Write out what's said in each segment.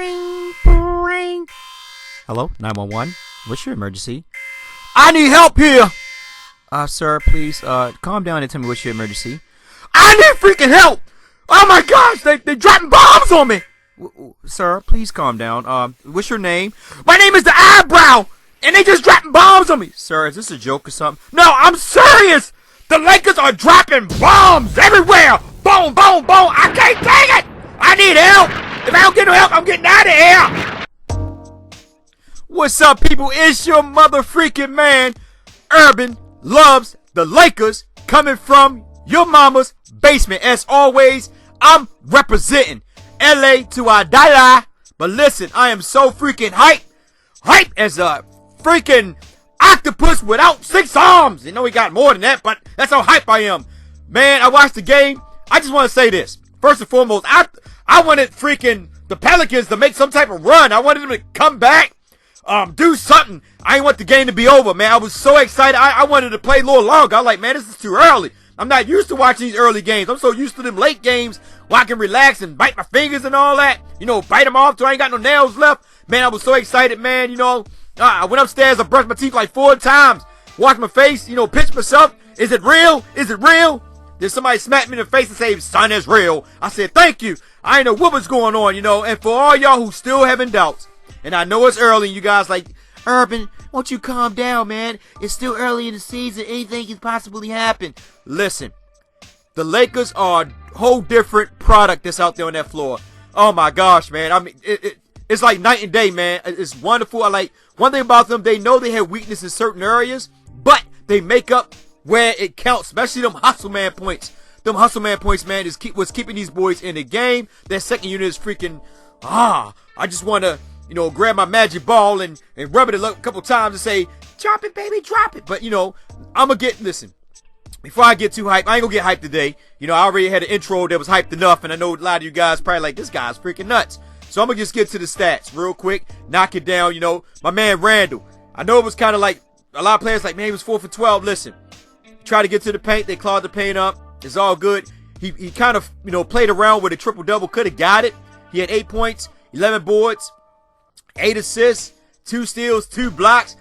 Ring, ring. Hello, 911. What's your emergency? I need help here. Sir, please, calm down and tell me what's your emergency. I need freaking help. Oh my gosh, they dropping bombs on me. Sir, please calm down. What's your name? My name is the Eyebrow, and they just dropping bombs on me. Sir, is this a joke or something? No, I'm serious. The Lakers are dropping bombs everywhere. Boom, boom, boom. I can't take it. I need help. If I don't get no help, I'm getting out of here. What's up, people? It's your mother freaking man, Urban Loves the Lakers, coming from your mama's basement. As always, I'm representing LA to Adala. But listen, I am so freaking hype. Hype as a freaking octopus without 6 arms. You know he got more than that, but that's how hype I am. Man, I watched the game. I just want to say this. First and foremost, I wanted freaking the Pelicans to make some type of run. I wanted them to come back, do something. I didn't want the game to be over, man. I was so excited. I wanted to play a little longer. I was like, man, this is too early. I'm not used to watching these early games. I'm so used to them late games where I can relax and bite my fingers and all that. You know, bite them off till I ain't got no nails left. Man, I was so excited, man. You know, I went upstairs. I brushed my teeth like 4 times. Washed my face, you know, pinched myself. Is it real? Is it real? Then somebody smacked me in the face and say, son, it's real. I said, thank you. I didn't know what was going on, you know. And for all y'all who still having doubts, and I know it's early, and you guys like, Urban, won't you calm down, man? It's still early in the season. Anything can possibly happen. Listen, the Lakers are a whole different product that's out there on that floor. Oh, my gosh, man. I mean, it's like night and day, man. It's wonderful. I like one thing about them, they know they have weakness in certain areas, but they make up where it counts, especially them hustle man points. Them hustle man points, man, is what's keeping these boys in the game. That second unit is freaking, I just want to, you know, grab my magic ball and rub it a couple times and say, drop it, baby, drop it. But, you know, listen, before I get too hyped, I ain't gonna get hyped today. You know, I already had an intro that was hyped enough, and I know a lot of you guys probably like, this guy's freaking nuts. So I'm gonna just get to the stats real quick, knock it down. You know, my man Randall, I know it was kind of like, a lot of players like, man, he was 4 for 12. Listen, try to get to the paint, they clawed the paint up. It's all good. He kind of, you know, played around with a triple-double, could have got it. He had 8 points, 11 boards, 8 assists, 2 steals, 2 blocks.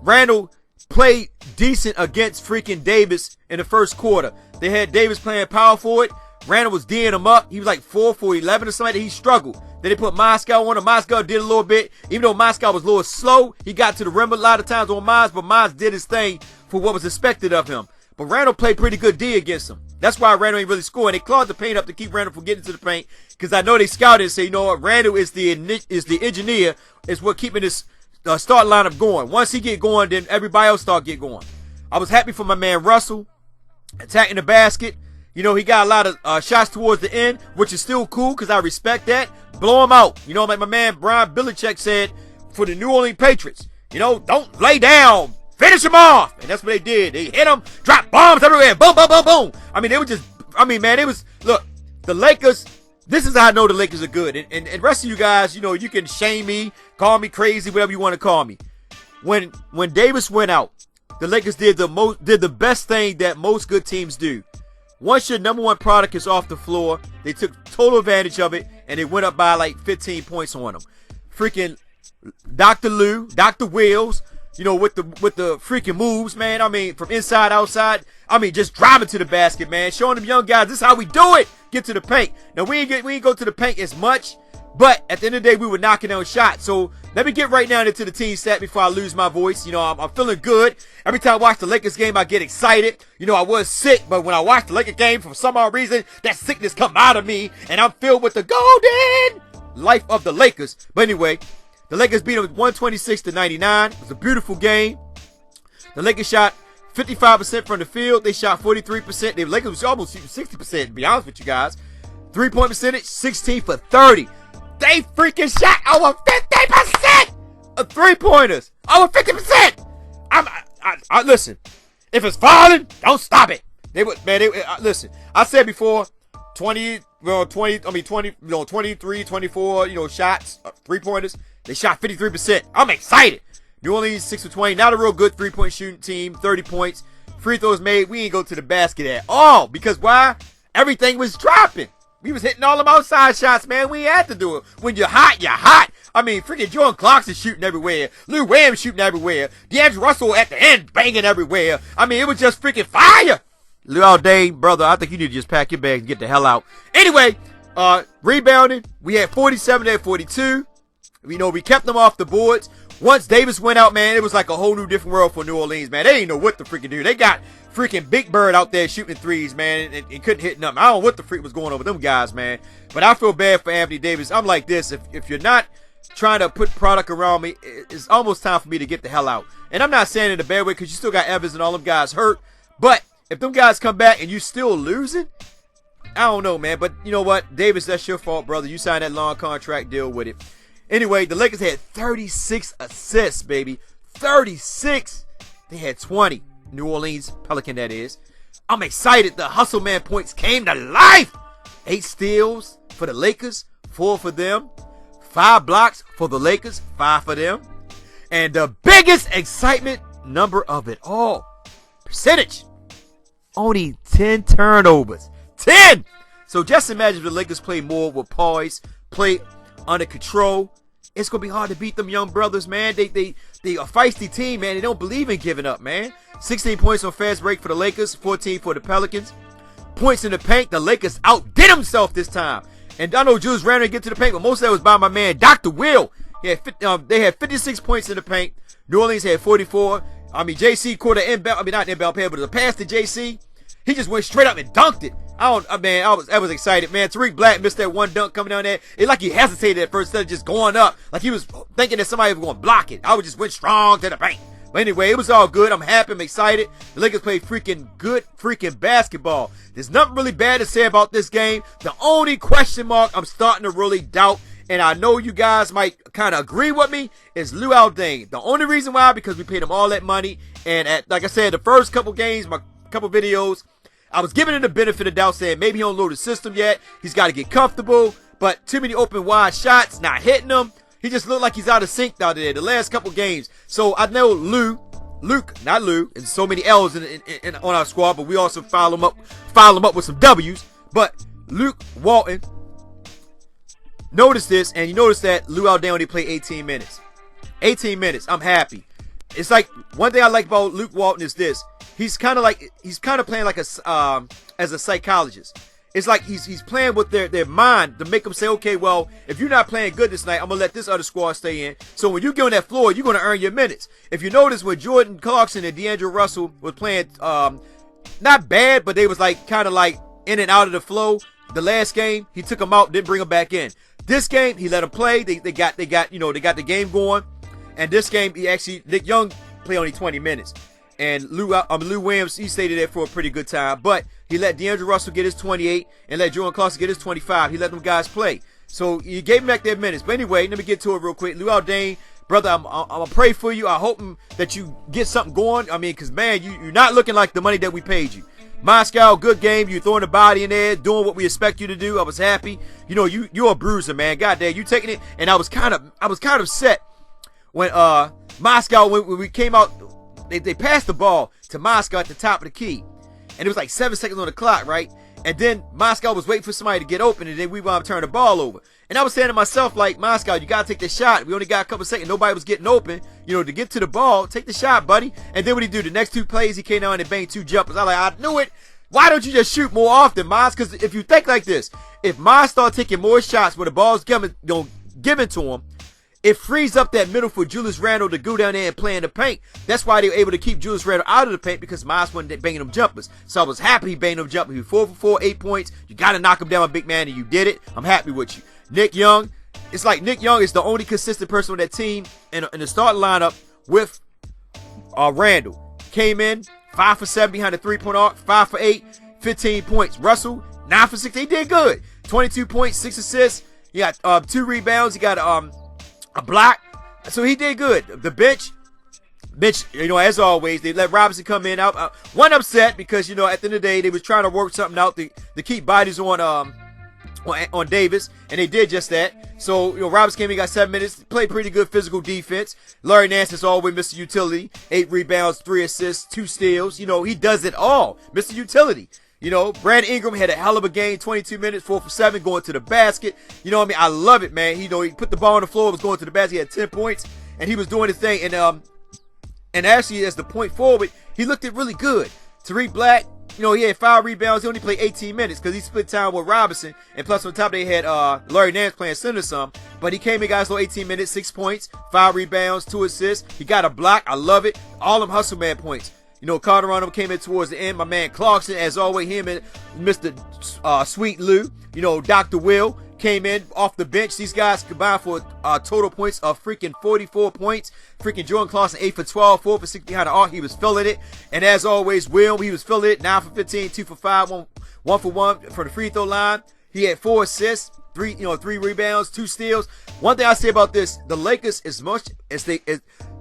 Randall played decent against freaking Davis in the first quarter. They had Davis playing power forward. Randall was D'ing him up. He was like 4 for 11 or something. He struggled. Then they put Moscow on him. Moscow did a little bit. Even though Moscow was a little slow, he got to the rim a lot of times on Miles, but Miles did his thing for what was expected of him. But Randall played pretty good D against him. That's why Randall ain't really scoring. They clawed the paint up to keep Randall from getting to the paint, because I know they scouted and say, you know what, Randall is the engineer, is what keeping this start lineup going. Once he get going, then everybody else start get going. I was happy for my man Russell attacking the basket. You know, he got a lot of shots towards the end, which is still cool because I respect that. Blow him out. You know, like my man Brian Belichick said for the New Orleans Patriots, you know, don't lay down. Finish him off. And that's what they did. They hit him, dropped bombs everywhere. Boom, boom, boom, boom. I mean, man, it was, look, the Lakers, this is how I know the Lakers are good. And the rest of you guys, you know, you can shame me, call me crazy, whatever you want to call me. When Davis went out, the Lakers did the best thing that most good teams do. Once your number one product is off the floor, they took total advantage of it, and they went up by like 15 points on them. Freaking Dr. Lou, Dr. Wills, you know, with the freaking moves, man. I mean, from inside, outside. I mean, just driving to the basket, man. Showing them young guys, this is how we do it. Get to the paint. Now, we ain't go to the paint as much, but at the end of the day, we were knocking down shots. So, let me get right now into the team stat before I lose my voice. You know, I'm feeling good. Every time I watch the Lakers game, I get excited. You know, I was sick, but when I watch the Lakers game, for some odd reason, that sickness come out of me, and I'm filled with the golden life of the Lakers. But anyway, the Lakers beat them 126-99. It was a beautiful game. The Lakers shot 55% from the field. They shot 43%. The Lakers was almost shooting 60%, to be honest with you guys. 3-point percentage, 16 for 30. They freaking shot over 50% of 3-pointers. Over 50%. I listen. If it's falling, don't stop it. Listen. I said before, 23, 24, shots, 3-pointers. They shot 53%. I'm excited. New Orleans 6 for 20. Not a real good 3-point shooting team. 30 points. Free throws made. We ain't go to the basket at all. Because why? Everything was dropping. We was hitting all them outside shots, man. We had to do it. When you're hot, you're hot. I mean, freaking Jordan Clarkson shooting everywhere. Lou Williams shooting everywhere. D'Angelo Russell at the end banging everywhere. I mean, it was just freaking fire. Luol Deng, brother, I think you need to just pack your bags and get the hell out. Anyway, rebounding, we had 47 at 42. You know, we kept them off the boards. Once Davis went out, man, it was like a whole new different world for New Orleans, man. They didn't know what to freaking do. They got freaking Big Bird out there shooting threes, man, and couldn't hit nothing. I don't know what the freak was going on with them guys, man. But I feel bad for Anthony Davis. I'm like this. If you're not trying to put product around me, it's almost time for me to get the hell out. And I'm not saying it in a bad way because you still got Evans and all them guys hurt. But if them guys come back and you still losing, I don't know, man. But you know what? Davis, that's your fault, brother. You signed that long contract, deal with it. Anyway, the Lakers had 36 assists, baby. 36. They had 20. New Orleans Pelican, that is. I'm excited. The hustle man points came to life. 8 steals for the Lakers, 4 for them. 5 blocks for the Lakers, 5 for them. And the biggest excitement number of it all, percentage, only 10 turnovers. 10! So just imagine if the Lakers play more with poise, play under control. It's going to be hard to beat them young brothers, man. They a feisty team, man. They don't believe in giving up, man. 16 points on fast break for the Lakers, 14 for the Pelicans. Points in the paint, the Lakers outdid themselves this time. And I know Julius Randle didn't get to the paint, but most of that was by my man, Dr. Will. They had 56 points in the paint. New Orleans had 44. I mean, JC caught an inbound, I mean, not an inbound pass, but a pass to JC. He just went straight up and dunked it. I was excited, man. Tariq Black missed that one dunk coming down there. It like he hesitated at first instead of just going up. Like he was thinking that somebody was going to block it. I would just went strong to the paint. But anyway, it was all good. I'm happy. I'm excited. The Lakers played freaking good freaking basketball. There's nothing really bad to say about this game. The only question mark I'm starting to really doubt, and I know you guys might kind of agree with me, is Luol Deng. The only reason why, because we paid him all that money. And like I said, the first couple games, my couple videos, I was giving him the benefit of doubt, saying maybe he don't know the system yet. He's got to get comfortable. But too many open wide shots, not hitting them. He just looked like he's out of sync out there the last couple games. So I know Luke, not Lou, and so many L's in on our squad, but we also file him up with some W's. But Luke Walton, notice this, and you notice that Luol Deng only played 18 minutes. 18 minutes. I'm happy. It's like one thing I like about Luke Walton is this. He's kind of playing like as a psychologist. It's like he's playing with their mind to make them say, okay, well, if you're not playing good this night, I'm going to let this other squad stay in. So when you get on that floor, you're going to earn your minutes. If you notice, when Jordan Clarkson and D'Angelo Russell was playing not bad, but they was like kind of like in and out of the flow, the last game, he took them out, didn't bring them back in. This game, he let them play. They got the game going. And this game, Nick Young played only 20 minutes. And Lou Williams, he stayed there for a pretty good time. But he let D'Angelo Russell get his 28 and let Jordan Clarkson get his 25. He let them guys play. So he gave them back their minutes. But anyway, let me get to it real quick. Luol Deng, brother, I'm going to pray for you. I hope that you get something going. I mean, because, man, you're not looking like the money that we paid you. Moscow, good game. You throwing the body in there, doing what we expect you to do. I was happy. You know, you're a bruiser, man. God damn, you taking it. And I was kind of upset when Moscow, when we came out, they passed the ball to Moscow at the top of the key. And it was like 7 seconds on the clock, right? And then Moscow was waiting for somebody to get open, and then we wound up turning the ball over. And I was saying to myself, like, Moscow, you got to take this shot. We only got a couple seconds. Nobody was getting open. You know, to get to the ball, take the shot, buddy. And then what he do? The next 2 plays, he came down and banged 2 jumpers. I knew it. Why don't you just shoot more often, Mos? Because if you think like this, if Mos start taking more shots when the ball's given to him, it frees up that middle for Julius Randle to go down there and play in the paint. That's why they were able to keep Julius Randle out of the paint, because Mos wasn't banging them jumpers. So I was happy he banged them jumpers. He was 4 for 4, 8 points. You got to knock him down, big man, and you did it. I'm happy with you. Nick Young, it's like Nick Young is the only consistent person on that team in the starting lineup with Randle. Came in 5 for 7 behind the 3-point arc, 5 for 8, 15 points. Russell, 9 for 6. He did good. 22 points, 6 assists. He got 2 rebounds. He got a block. So he did good. The bench, you know, as always, they let Robinson come in. One upset because, you know, at the end of the day, they was trying to work something out to keep bodies on Davis, and they did just that. So, you know, Robinson came in, got 7 minutes, played pretty good physical defense. Larry Nance is always Mr. Utility. 8 rebounds, 3 assists, 2 steals. You know, he does it all. Mr. Utility. You know, Brandon Ingram had a hell of a game, 22 minutes, 4 for 7, going to the basket. You know what I mean? I love it, man. He put the ball on the floor, was going to the basket. He had 10 points, and he was doing his thing. And actually, as the point forward, he looked it really good. Tariq Black, you know, he had 5 rebounds. He only played 18 minutes because he split time with Robinson. And plus, on top, they had Larry Nance playing center some. But he came in, guys, so 18 minutes, 6 points, 5 rebounds, 2 assists. He got a block. I love it. All them hustle man points. You know, Calderon came in towards the end. My man Clarkson, as always, him and Mr. Sweet Lou. You know, Dr. Will came in off the bench. These guys combined for total points of freaking 44 points. Freaking Jordan Clarkson, 8 for 12, 4 for 6 behind the arc. He was filling it. And as always, Will, he was filling it. 9 for 15, 2 for 5, 1 for 1 for the free throw line. He had 4 assists, 3 rebounds, 2 steals. One thing I say about this, the Lakers, as much as this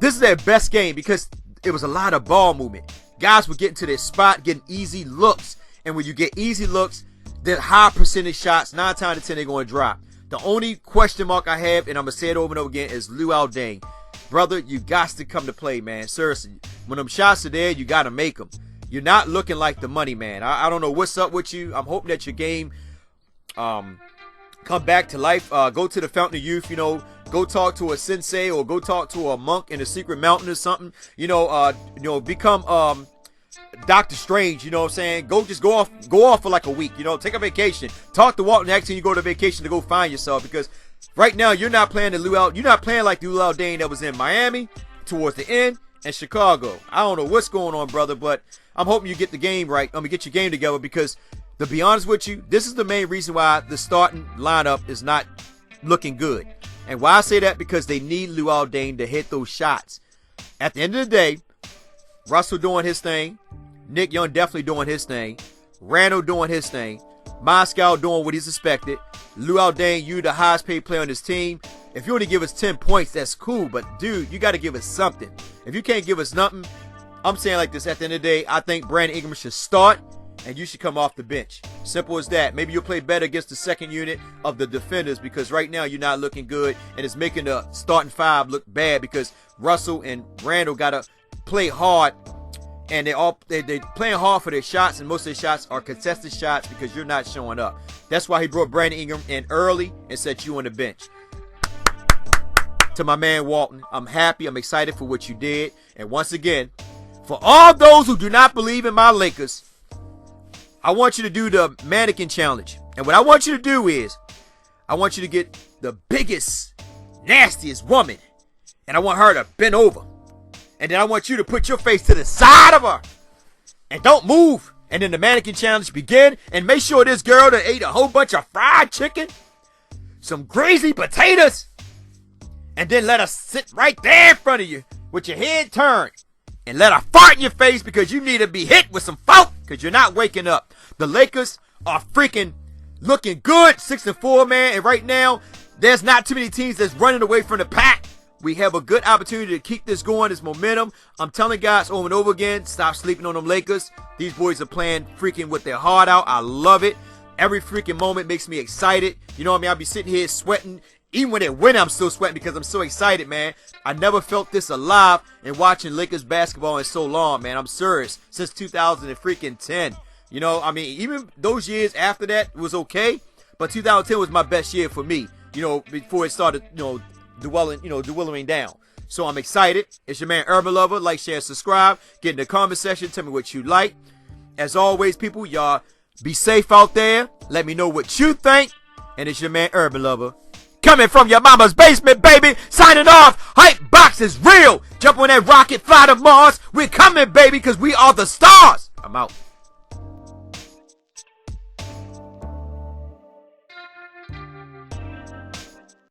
is their best game because it was a lot of ball movement. Guys were getting to their spot, getting easy looks. And when you get easy looks, the high percentage shots, 9 times out of 10, they're going to drop. The only question mark I have, and I'm going to say it over and over again, is Luol Deng. Brother, you got to come to play, man. Seriously. When them shots are there, you got to make them. You're not looking like the money, man. I don't know what's up with you. I'm hoping that your game come back to life. Go to the Fountain of Youth, you know. Go talk to a sensei or go talk to a monk in a secret mountain or something. Become Doctor Strange, you know what I'm saying? Go off for like a week, you know, take a vacation. Talk to Walton next time you go to vacation to go find yourself because right now you're not playing like the Luol Deng that was in Miami towards the end and Chicago. I don't know what's going on, brother, but I'm hoping you get the game right. I'm gonna get your game together because to be honest with you, this is the main reason why the starting lineup is not looking good. And why I say that, because they need Luol Deng to hit those shots. At the end of the day, Russell doing his thing. Nick Young definitely doing his thing. Randall doing his thing. Moscow doing what he's expected. Luol Deng, you the highest paid player on this team. If you only give us 10 points, that's cool. But, dude, you got to give us something. If you can't give us nothing, I'm saying like this. At the end of the day, I think Brandon Ingram should start. And you should come off the bench. Simple as that. Maybe you'll play better against the second unit of the defenders because right now you're not looking good and it's making the starting 5 look bad because Russell and Randall got to play hard and they're playing hard for their shots and most of their shots are contested shots because you're not showing up. That's why he brought Brandon Ingram in early and set you on the bench. To my man Walton, I'm happy. I'm excited for what you did. And once again, for all those who do not believe in my Lakers, I want you to do the mannequin challenge. And what I want you to do is, I want you to get the biggest, nastiest woman. And I want her to bend over. And then I want you to put your face to the side of her. And don't move. And then the mannequin challenge begin. And make sure this girl that ate a whole bunch of fried chicken, some greasy potatoes, and then let her sit right there in front of you with your head turned. And let her fart in your face because you need to be hit with some fart because you're not waking up. The Lakers are freaking looking good, 6-4, man. And right now, there's not too many teams that's running away from the pack. We have a good opportunity to keep this going, this momentum. I'm telling guys over and over again, stop sleeping on them Lakers. These boys are playing freaking with their heart out. I love it. Every freaking moment makes me excited. You know what I mean? I'll be sitting here sweating. Even when they win, I'm still sweating because I'm so excited, man. I never felt this alive in watching Lakers basketball in so long, man. I'm serious. Since 2010. You know, I mean, even those years after that was okay. But 2010 was my best year for me, you know, before it started, dwindling down. So I'm excited. It's your man, Urban Lover. Like, share, subscribe. Get in the comment section. Tell me what you like. As always, people, y'all be safe out there. Let me know what you think. And it's your man, Urban Lover. Coming from your mama's basement, baby. Signing off. Hype Box is real. Jump on that rocket, fly to Mars. We're coming, baby, because we are the stars. I'm out.